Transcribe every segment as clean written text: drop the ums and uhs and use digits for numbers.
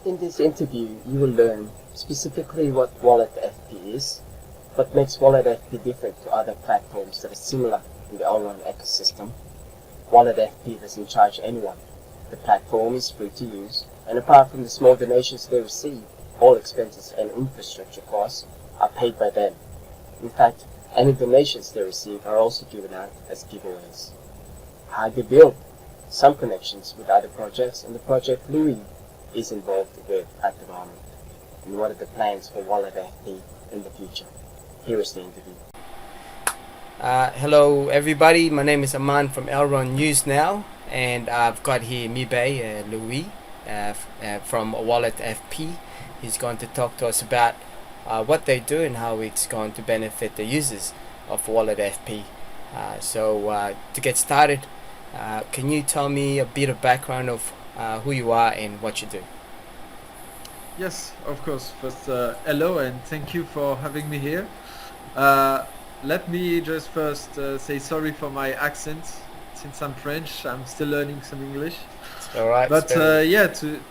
In this interview, you will learn specifically what WalletFP is, what makes WalletFP different to other platforms that are similar in the Elrond ecosystem. WalletFP doesn't charge anyone. The platform is free to use, and apart from the small donations they receive, all expenses and infrastructure costs are paid by them. In fact, any donations they receive are also given out as giveaways. How they build? Some connections with other projects, and the project Louie is involved with at the moment. And what are the plans for WalletFP in the future? Here is the interview. Hello everybody, my name is Aman from Elrond News Now, and I've got here Mibe Louie from WalletFP. He's going to talk to us about what they do and how it's going to benefit the users of WalletFP. So to get started, can you tell me a bit of background of who you are and what you do? Yes, of course. First, hello and thank you for having me here. Let me just first say sorry for my accent. Since I'm French, I'm still learning some English. All right. But yeah, to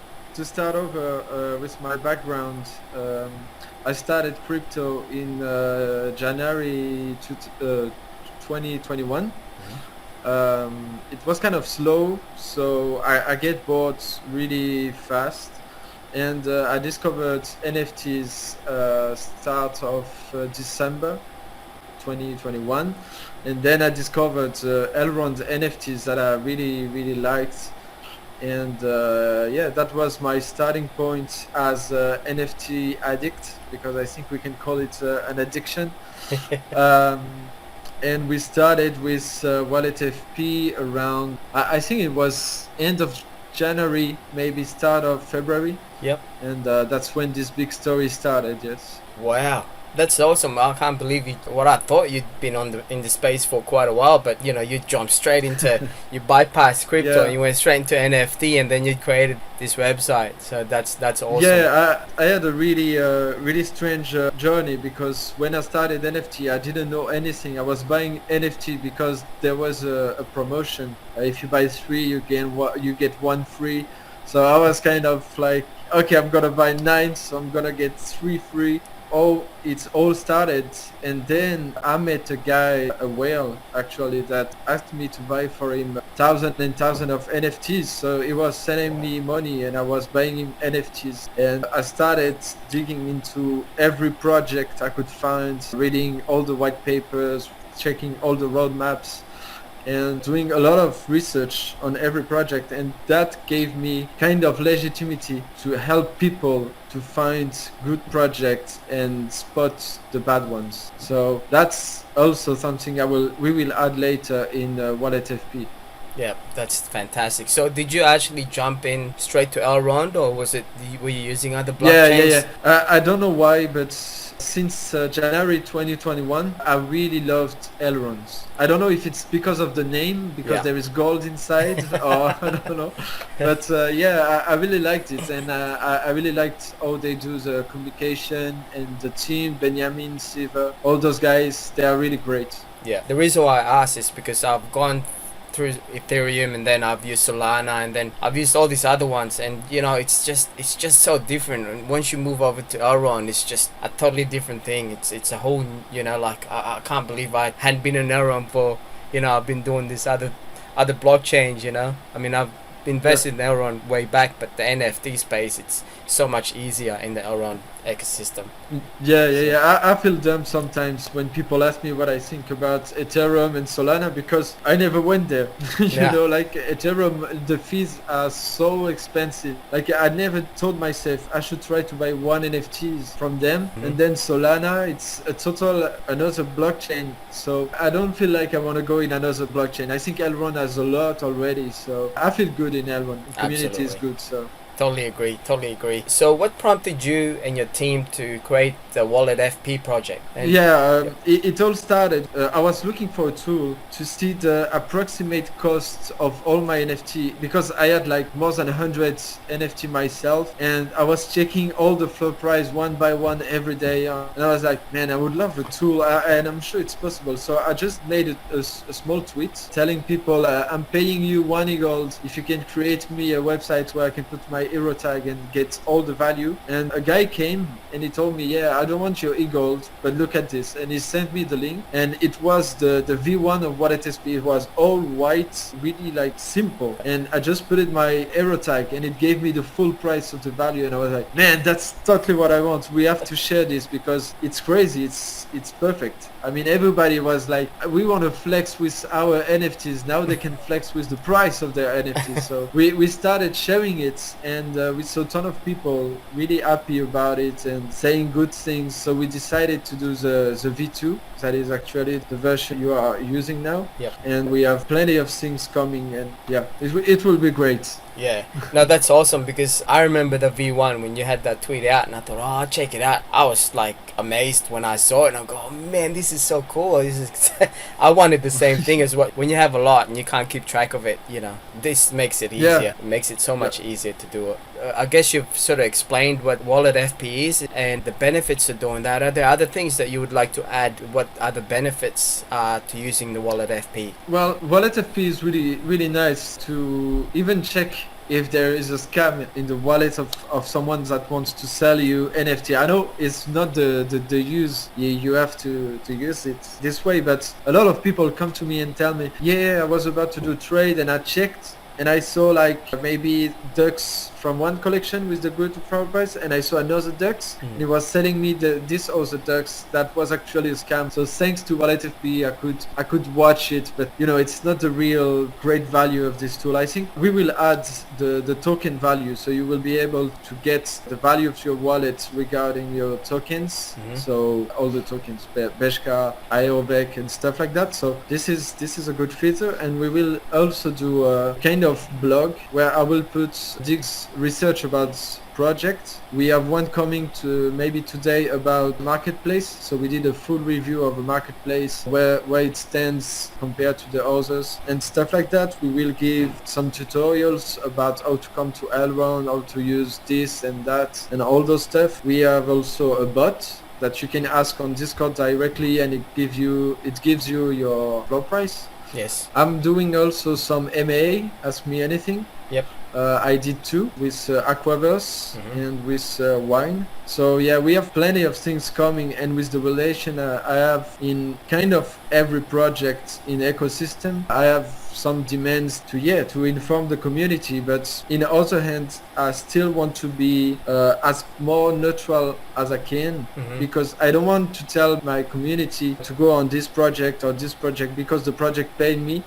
start over with my background, I started crypto in January 2021. It was kind of slow, so I get bored really fast, and I discovered NFTs start of December 2021, and then I discovered Elrond NFTs that I really liked, and yeah, that was my starting point as NFT addict, because I think we can call it an addiction. And we started with WalletFP around, I think it was end of January, maybe start of February. Yep. And that's when this big story started, yes. Wow, that's awesome. I can't believe what I thought you'd been in the space for quite a while, but you know, you jumped straight into, you bypassed crypto, and you went straight into NFT, and then you created this website. So that's awesome. Yeah, I had a really strange journey, because when I started NFT, I didn't know anything. I was buying NFT because there was a promotion. If you buy 3, you get 1 free. So I was kind of like, okay, I'm gonna buy 9, so I'm gonna get 3 free. It all started, and then I met a guy, a whale actually, that asked me to buy for him thousands and thousands of NFTs. So he was sending me money and I was buying him NFTs, and I started digging into every project I could find, reading all the white papers, checking all the roadmaps, and doing a lot of research on every project, and that gave me kind of legitimacy to help people to find good projects and spot the bad ones. So that's also something we will add later in WalletFP. Yeah, that's fantastic. So did you actually jump in straight to Elrond, or were you using other blockchains? Yeah. I don't know why, but since January 2021, I really loved Elrond. I don't know if it's because of the name, because there is gold inside, or I don't know. But yeah, I really liked it, and I really liked how they do the communication, and the team, Benjamin, Siva, all those guys, they are really great. Yeah, the reason why I asked is because I've gone through Ethereum, and then I've used Solana, and then I've used all these other ones, and you know, it's just so different. And once you move over to Elrond, it's just a totally different thing. It's a whole, you know, like I can't believe I hadn't been in Elrond for, you know, I've been doing this other blockchains, you know. I mean, I've invested in Elrond way back, but the NFT space, it's so much easier in the Elrond ecosystem. Yeah. I feel dumb sometimes when people ask me what I think about Ethereum and Solana, because I never went there. You know, like Ethereum, the fees are so expensive. Like I never told myself I should try to buy one NFTs from them. And then Solana, it's a total another blockchain. So I don't feel like I want to go in another blockchain. I think Elrond has a lot already, so I feel good in Elrond. The community is good, so. Totally agree. So what prompted you and your team to create the WalletFP project? It all started, I was looking for a tool to see the approximate cost of all my NFT, because I had like more than 100 NFT myself, and I was checking all the floor price one by one every day, and I was like, man, I would love a tool, and I'm sure it's possible. So I just made a small tweet telling people, I'm paying you 1 gold if you can create me a website where I can put my hero tag and get all the value. And a guy came and he told me, yeah, I don't want your e-gold, but look at this. And he sent me the link, and it was the V1 of WalletFP. It was all white, really like simple. And I just put it my hero tag and it gave me the full price of the value. And I was like, man, that's totally what I want. We have to share this because it's crazy. It's perfect. I mean, everybody was like, we want to flex with our NFTs. Now they can flex with the price of their NFTs. So we started sharing it, and we saw a ton of people really happy about it and saying good things. So we decided to do the V2. That is actually the version you are using now. Yep. And we have plenty of things coming, and yeah, it will be great. Yeah, no, that's awesome, because I remember the V1 when you had that tweet out, and I thought, oh, I'll check it out. I was like amazed when I saw it, and I go, oh man, this is so cool. This is I wanted the same thing as what when you have a lot and you can't keep track of it. You know, this makes it easier. Yeah. It makes it so much easier to do it. I guess you've sort of explained what WalletFP is and the benefits of doing that. Are there other things that you would like to add? What are the benefits to using the WalletFP? Well, WalletFP is really nice to even check if there is a scam in the wallet of someone that wants to sell you NFT. I know it's not the use you have to use it this way, but a lot of people come to me and tell me, yeah, I was about to do a trade and I checked and I saw like maybe ducks from one collection with the good flower price, and I saw another ducks and it was selling me this other ducks that was actually a scam. So thanks to WalletFP I could watch it, but you know, it's not the real great value of this tool. I think we will add the token value, so you will be able to get the value of your wallet regarding your tokens. So all the tokens, Beshka, IOVEC and stuff like that. So this is a good feature, and we will also do a kind of blog where I will put Dig's research about project. We have one coming to maybe today about marketplace. So we did a full review of a marketplace, where it stands compared to the others and stuff like that. We will give some tutorials about how to come to Elrond, how to use this and that and all those stuff. We have also a bot that you can ask on Discord directly, and it gives you your floor price. Yes. I'm doing also some MA, Ask Me Anything. Yep. I did too with Aquaverse and with Wine. So yeah, we have plenty of things coming, and with the relation I have in kind of every project in ecosystem, I have some demands to inform the community, but in the other hand, I still want to be as more neutral as I can, because I don't want to tell my community to go on this project or this project because the project paid me.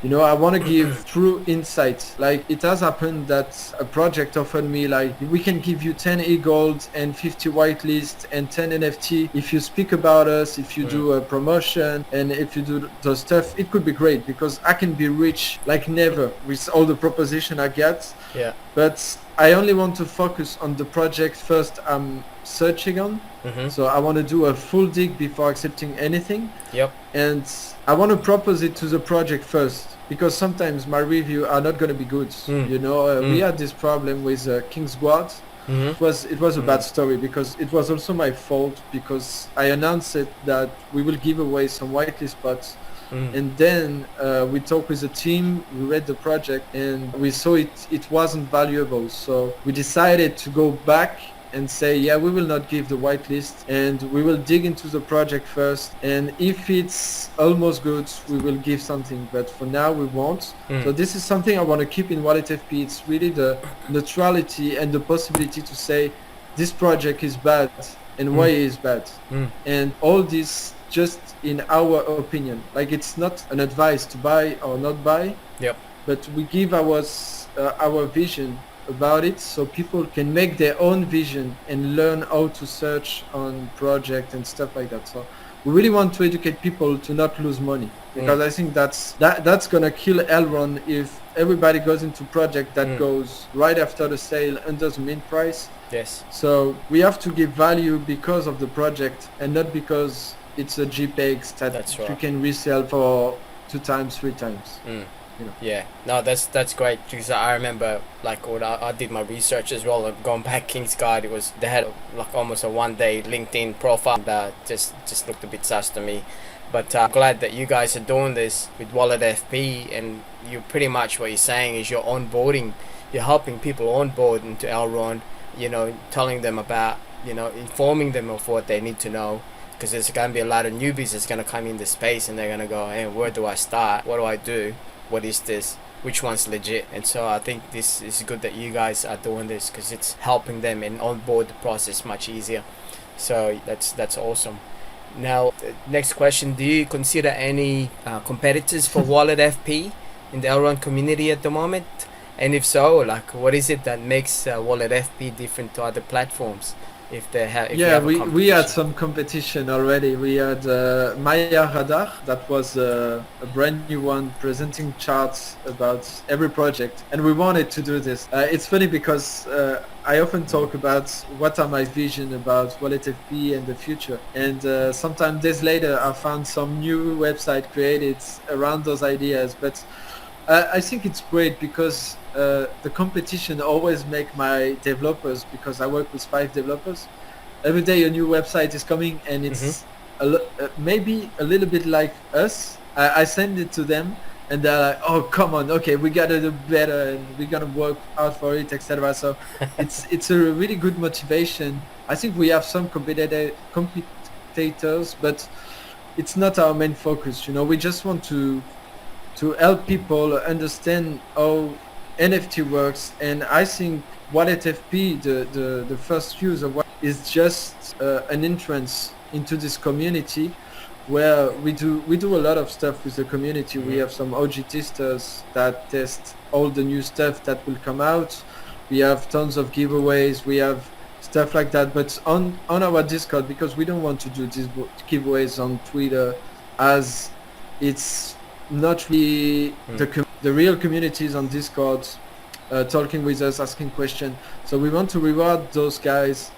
You know, I want to give true insight. Like, it has happened that a project offered me like, we can give you 10 e-gold and 50 whitelist and 10 NFT if you speak about us, if you do a promotion, and if you do those stuff. It could be great because I can be rich like never with all the proposition I get. Yeah. But I only want to focus on the project first I'm searching on. So I want to do a full dig before accepting anything. Yep. And I want to propose it to the project first, because sometimes my review are not going to be good. You know, we had this problem with King's Guard. It was a bad story, because it was also my fault, because I announced it that we will give away some whitelist spots. And then we talked with the team, we read the project, and we saw it wasn't valuable. So we decided to go back and say, yeah, we will not give the whitelist, and we will dig into the project first, and if it's almost good, we will give something, but for now we won't. So this is something I want to keep in WalletFP. It's really the neutrality and the possibility to say this project is bad and why it is bad, and all this just in our opinion. Like, it's not an advice to buy or not buy, but we give our vision about it, so people can make their own vision and learn how to search on project and stuff like that. So we really want to educate people to not lose money, because I think that's gonna kill Elrond if everybody goes into project that goes right after the sale under the mint price. Yes. So we have to give value because of the project and not because it's a JPEG that you can resell for 2 times, 3 times. You know. Yeah, no, that's great, because I remember, like, when I did my research as well, and going back, King's Guide, they had like almost a 1-day LinkedIn profile that just looked a bit sus to me. But I'm glad that you guys are doing this with WalletFP, and you pretty much, what you're saying is you're onboarding you're helping people on board into Elrond, you know, telling them about, you know, informing them of what they need to know, because there's going to be a lot of newbies that's going to come into space and they're going to go, hey, where do I start? What do I do? What is this? Which one's legit? And so I think this is good that you guys are doing this, because it's helping them and onboard the process much easier. So that's awesome. Now, next question: do you consider any competitors for WalletFP in the Elrond community at the moment? And if so, like, what is it that makes WalletFP different to other platforms? If they have, we had some competition already. We had Maya Radar, that was a brand new one, presenting charts about every project, and we wanted to do this. It's funny because I often talk about what are my vision about WalletFP and the future, and sometime days later I found some new website created around those ideas. But I think it's great because the competition always make my developers, because I work with 5 developers. Every day a new website is coming, and it's maybe a little bit like us. I send it to them, and they're like, "Oh, come on, okay, we gotta do better, and we gotta work out for it, etc." So it's a really good motivation. I think we have some competitors, but it's not our main focus. You know, we just want to help people understand how NFT works. And I think WalletFP, the first use of what is just an entrance into this community, where we do a lot of stuff with the community. We have some OG testers that test all the new stuff that will come out. We have tons of giveaways. We have stuff like that. But on our Discord, because we don't want to do these giveaways on Twitter, as it's not really the real communities on Discord talking with us, asking questions. So we want to reward those guys,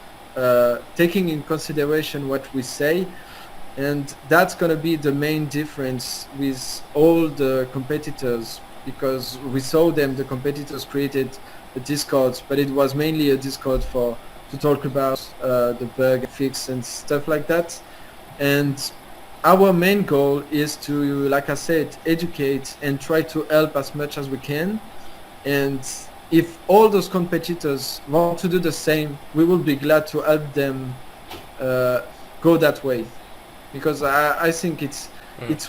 taking in consideration what we say, and that's going to be the main difference with all the competitors, because we saw them, the competitors created a Discord, but it was mainly a Discord to talk about the bug fix and stuff like that. And our main goal is to, like I said, educate and try to help as much as we can. And if all those competitors want to do the same, we will be glad to help them go that way. Because I think it's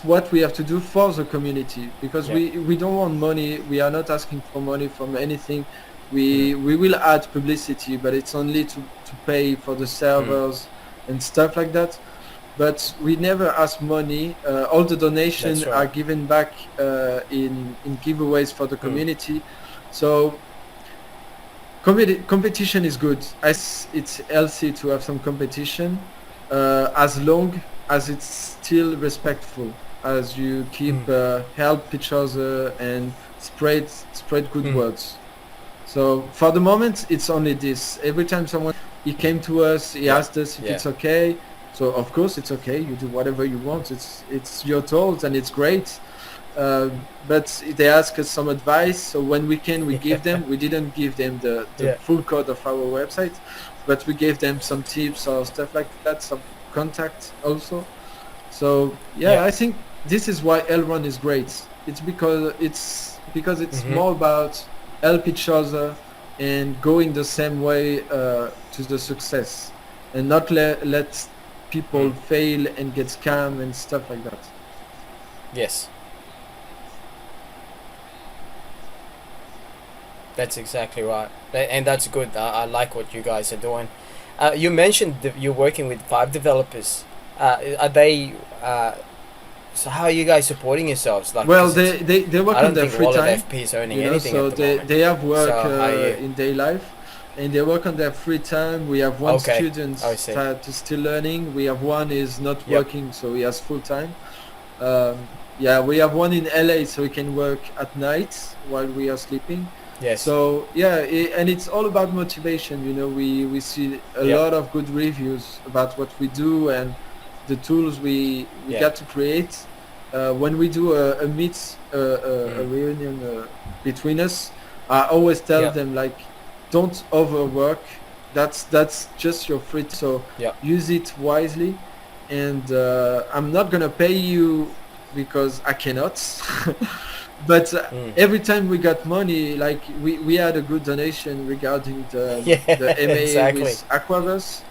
what we have to do for the community. Because we don't want money. We are not asking for money from anything. We will add publicity, but it's only to pay for the servers and stuff like that. But we never ask money. All the donations are given back in giveaways for the community. So competition is good. It's healthy to have some competition, as long as it's still respectful, as you keep help each other and spread good words. So for the moment, it's only this. Every time he came to us, he asked us if it's okay. So of course it's okay. You do whatever you want. It's your tools and it's great. But they ask us some advice. So when we can, we give them. We didn't give them the full code of our website, but we gave them some tips or stuff like that, some contact also. So I think this is why Elrond is great. It's because it's more about help each other and going the same way to the success, and not let people fail and get scammed and stuff like that. Yes. That's exactly right. And that's good. I like what you guys are doing. You mentioned that you're working with 5 developers. Are they... so how are you guys supporting yourselves? Like, well, they work on their free time. WalletFP is earning anything so at the moment. they have work in day life. And they work on their free time. We have one student that is still learning. We have one is not working, so he has full time. We have one in LA, so he can work at night while we are sleeping. Yes. So and it's all about motivation. You know, we see a lot of good reviews about what we do and the tools we got to create. When we do a reunion between us, I always tell them, like, don't overwork. That's just your free time. So use it wisely. And I'm not gonna pay you because I cannot. But every time we got money, like we had a good donation regarding the MA exactly. with Aquaverse.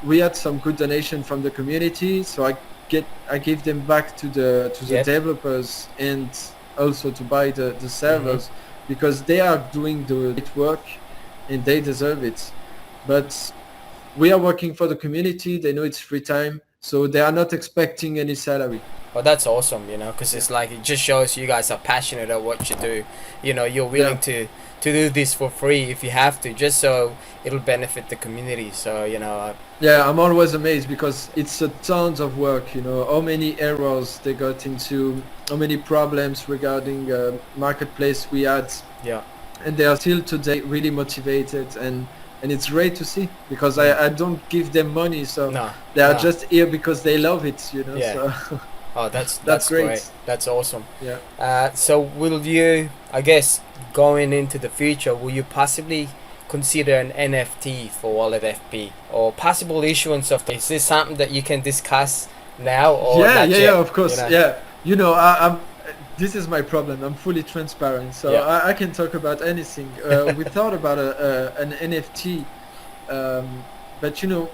We had some good donation from the community, so I gave them back to the developers and also to buy the servers because they are doing the great work and they deserve it. But we are working for the community. They know it's free time, so they are not expecting any salary. Well, that's awesome, you know, because it's like it just shows you guys are passionate at what you do. You know, you're willing to do this for free if you have to, just so it'll benefit the community. So, you know. Yeah, I'm always amazed because it's a tons of work, you know, how many errors they got into, how many problems regarding marketplace we had. Yeah. And they are still today really motivated, and it's great to see because I don't give them money, so they are just here because they love it, you know. Yeah. So. Oh, that's great. That's awesome. Yeah. So will you, I guess, going into the future, will you possibly consider an NFT for WalletFP or possible issuance of? Is this something that you can discuss now or not yet? Yeah, of course. You know? Yeah, you know, I'm. This is my problem. I'm fully transparent, so I can talk about anything. We thought about an NFT, but you know,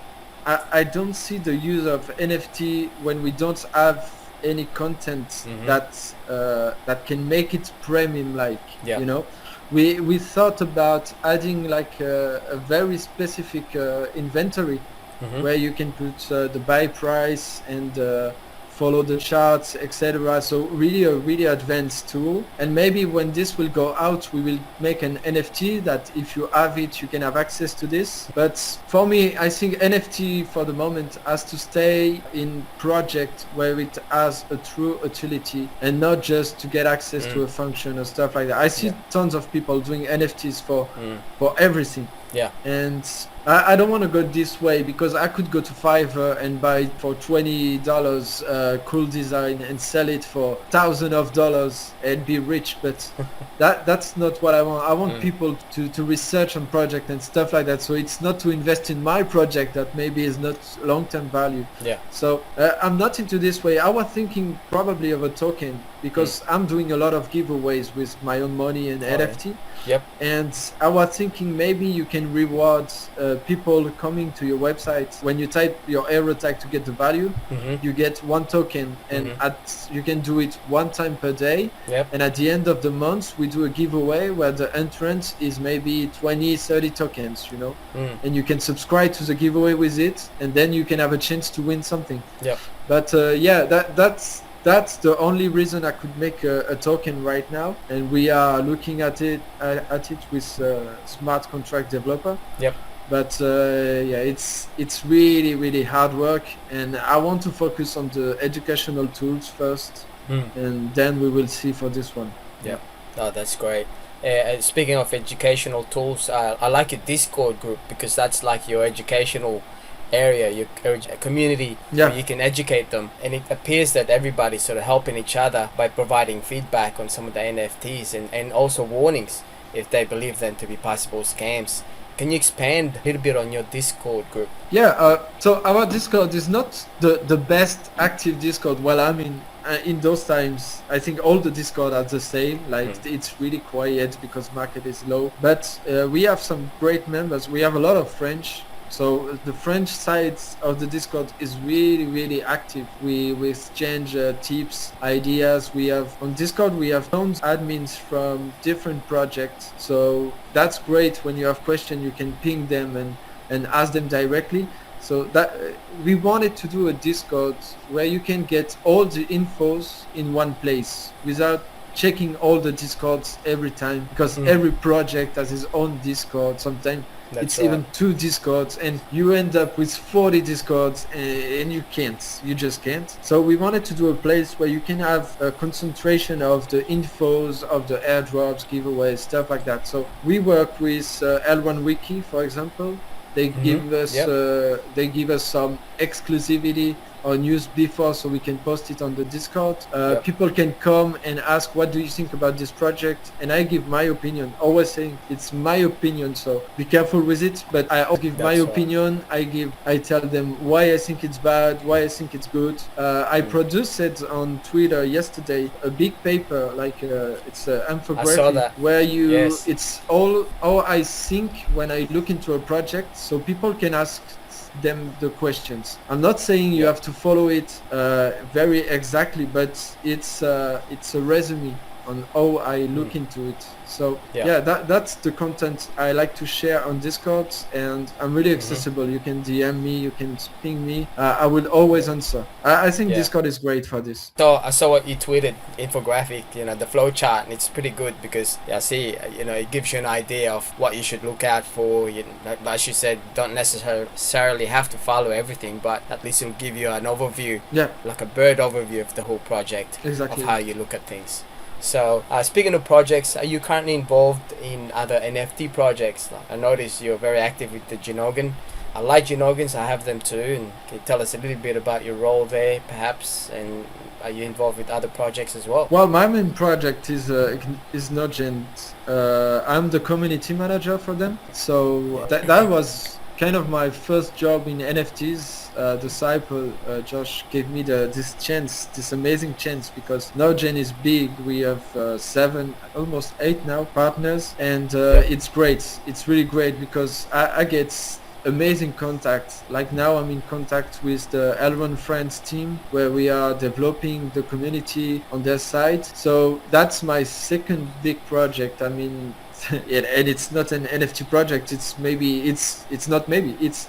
I don't see the use of NFT when we don't have any content that can make it premium, like you know. We thought about adding like a very specific inventory where you can put the buy price and follow the charts, etc. So really a really advanced tool. And maybe when this will go out, we will make an NFT that if you have it, you can have access to this. But for me, I think NFT for the moment has to stay in project where it has a true utility and not just to get access to a function or stuff like that. I see tons of people doing NFTs for everything. Yeah. And I don't want to go this way because I could go to Fiverr and buy for $20 cool design and sell it for thousands of dollars and be rich. But that's not what I want. I want people to research on project and stuff like that. So it's not to invest in my project that maybe is not long-term value. Yeah. So I'm not into this way. I was thinking probably of a token because I'm doing a lot of giveaways with my own money and NFT. Yep. And I was thinking maybe you can reward people coming to your website. When you type your error tag to get the value, you get one token, and you can do it one time per day. Yep. And at the end of the month, we do a giveaway where the entrance is maybe 20, 30 tokens, you know. And you can subscribe to the giveaway with it, and then you can have a chance to win something. Yeah. But that's the only reason I could make a token right now, and we are looking at it with smart contract developer. Yep. But it's really really hard work, and I want to focus on the educational tools first, and then we will see for this one. Yeah. Oh, that's great. Speaking of educational tools, I like your Discord group because that's like your educational area, your community, where you can educate them, and it appears that everybody's sort of helping each other by providing feedback on some of the NFTs and also warnings if they believe them to be possible scams. Can you expand a little bit on your Discord group? Yeah, so our Discord is not the best active Discord. Well, I mean, in those times, I think all the Discord are the same. Like it's really quiet because market is low. But we have some great members. We have a lot of French. So the French side of the Discord is really really active. We exchange tips, ideas. We have on Discord we have tons of admins from different projects. So that's great. When you have questions, you can ping them and ask them directly. So that we wanted to do a Discord where you can get all the infos in one place without checking all the Discords every time, because every project has its own Discord. Sometimes it's even 2 Discords, and you end up with 40 Discords, and you just can't. So we wanted to do a place where you can have a concentration of the infos of the airdrops, giveaways, stuff like that. So we work with Elrond Wiki, for example. They give us some exclusivity our news before so we can post it on the Discord. Yep. People can come and ask, what do you think about this project? And I give my opinion, always saying it's my opinion, so be careful with it. But I always give my opinion. I tell them why I think it's bad, why I think it's good. I produced it on Twitter yesterday, a big paper, like it's an infographic where it's all how I think when I look into a project, so people can ask them the questions. I'm not saying you have to follow it very exactly, but it's a resume on how I look into it. So that's the content I like to share on Discord, and I'm really accessible. You can DM me, you can ping me. I will always answer. I think Discord is great for this. So I saw what you tweeted, infographic, the flow chart, and it's pretty good because it gives you an idea of what you should look out for. As you said, don't necessarily have to follow everything, but at least it'll give you an overview, like a bird overview of the whole project, of how you look at things. So speaking of projects, are you currently involved in other NFT projects? I noticed you're very active with the Genogan. I like Genogans, I have them too. And can you tell us a little bit about your role there, perhaps? And are you involved with other projects as well? Well, my main project is Nogent. I'm the community manager for them. So that was kind of my first job in NFTs. Disciple Josh gave me this amazing chance, because Nogent is big. We have 7, almost 8 now partners, and it's great. It's really great because I get amazing contact. Like now I'm in contact with the Elrond Friends team, where we are developing the community on their side. So that's my second big project. I mean, and it's not an NFT project. It's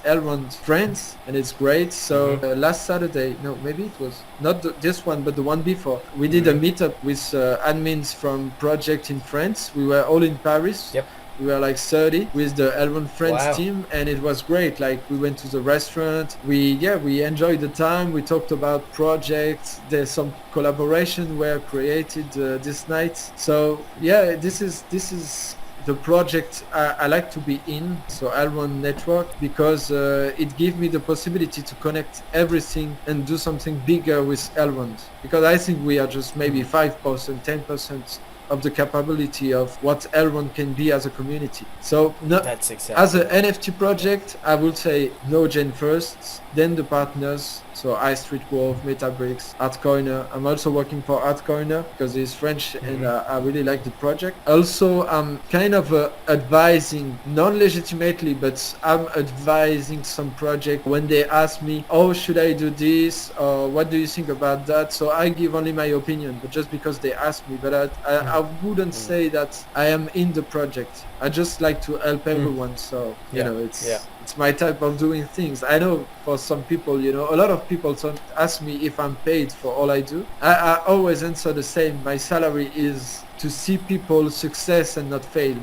Elrond Friends, and it's great. So last Saturday, no, maybe it was not this one, but the one before, we did a meetup with admins from project in France. We were all in Paris. Yep. We were like 30 with the Elrond Friends team, and it was great. Like, we went to the restaurant. We enjoyed the time. We talked about projects. There's some collaboration were created this night. So this is the project I like to be in, so Elrond Network, because it gives me the possibility to connect everything and do something bigger with Elrond, because I think we are just maybe 5%, 10% of the capability of what Elrond can be as a community. So that's exactly. As an NFT project, I would say Nogent first, then the partners, so iStreet Wolf, Metabricks, Artcoiner. I'm also working for Artcoiner because he's French, and I really like the project. Also, I'm kind of advising, non-legitimately, but I'm advising some project when they ask me, oh, should I do this, or what do you think about that? So I give only my opinion, but just because they ask me. But I wouldn't say that I am in the project. I just like to help everyone. So it's my type of doing things. I know for some people, a lot of people ask me if I'm paid for all I do. I always answer the same. My salary is to see people success and not fail,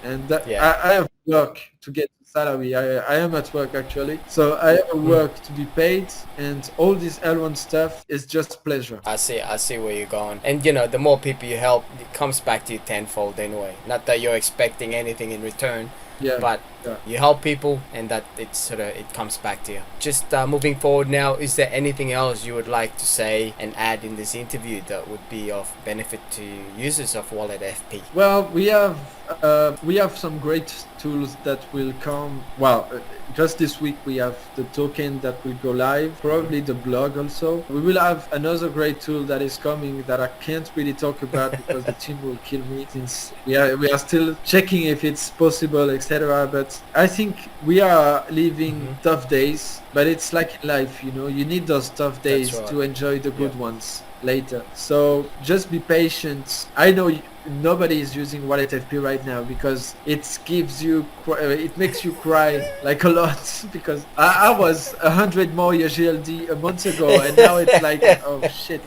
and I have work to get salary. I am at work actually, so I have work to be paid, and all this Elrond stuff is just pleasure. I see where you're going, and the more people you help, it comes back to you tenfold anyway. Not that you're expecting anything in return, but you help people, and that it comes back to you. Just moving forward now, is there anything else you would like to say and add in this interview that would be of benefit to users of WalletFP? Well, we have some great tools that will come. Just this week we have the token that will go live, probably the blog also. We will have another great tool that is coming that I can't really talk about because the team will kill me, since we are still checking if it's possible, etc. But I think we are living tough days, but it's like in life, you need those tough days to enjoy the good ones later. So just be patient. I know nobody is using WalletFP right now because it makes you cry like a lot, because I was 100 more GLD a month ago, and now it's like, oh shit,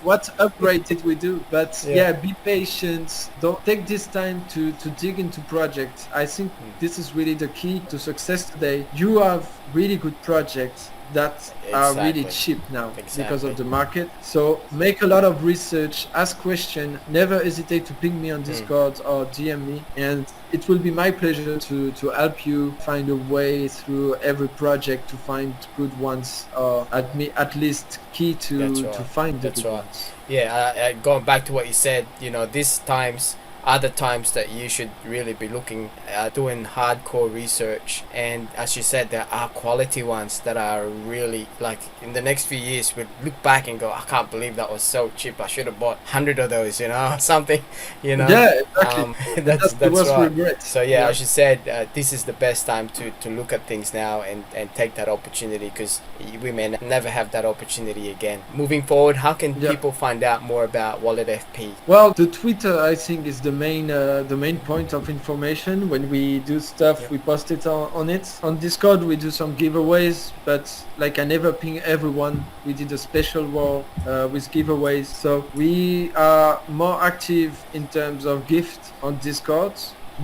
what upgrade did we do? But be patient. Don't take this time to dig into projects. I think this is really the key to success today. You have really good projects. that are really Exactly. cheap now because Exactly. of the market. So make a lot of research, ask questions, never hesitate to ping me on Discord or DM me, and it will be my pleasure to help you find a way through every project to find good ones, or at least key That's to right. find the That's good right. ones. Yeah, going back to what you said, these times are the times that you should really be looking doing hardcore research. And as you said, there are quality ones that are really, like, in the next few years we'll look back and go, I can't believe that was so cheap, I should have bought 100 of those, or something. Yeah, exactly. And That's that's the worst right. regret. So yeah, as you said, this is the best time to look at things now and take that opportunity, because we may never have that opportunity again. Moving forward, how can Yeah. people find out more about WalletFP? Well, the Twitter, I think, is the main point of information. When we do stuff, Yep. we post it on it. On Discord, we do some giveaways, but like I never ping everyone. We did a special wall with giveaways. So we are more active in terms of gift on Discord,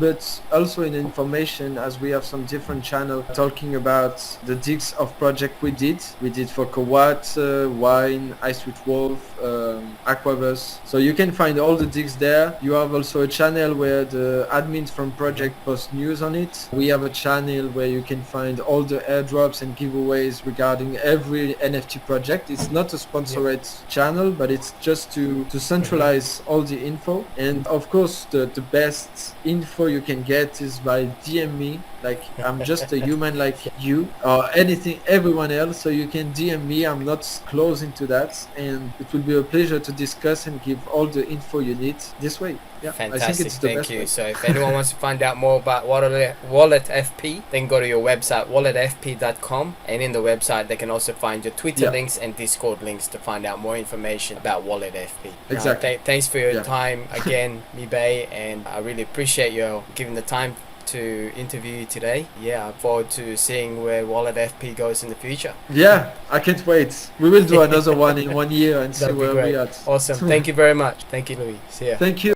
but also in information, as we have some different channel talking about the digs of project we did. We did for Kowat, Wine, Ice with Wolf, Aquaverse. So you can find all the digs there. You have also a channel where the admins from project post news on it. We have a channel where you can find all the airdrops and giveaways regarding every NFT project. It's not a sponsored channel, but it's just to centralize all the info. And of course, the best info you can get is by DM me. Like, I'm just a human like you or everyone else. So you can DM me. I'm not close into that, and it will be a pleasure to discuss and give all the info you need this way. Yeah, I think Fantastic, it's the thank best you. way. So if anyone wants to find out more about WalletFP, then go to your website, walletfp.com, and in the website they can also find your Twitter links and Discord links to find out more information about WalletFP. Exactly. Thanks for your Yeah. time again, Mibe, and I really appreciate you giving the time to interview you today. Yeah, I look forward to seeing where WalletFP goes in the future. Yeah, I can't wait. We will do another one in 1 year and see That'd be where great. we are. Awesome. Thank you very much. Thank you, Louie. See ya. Thank you.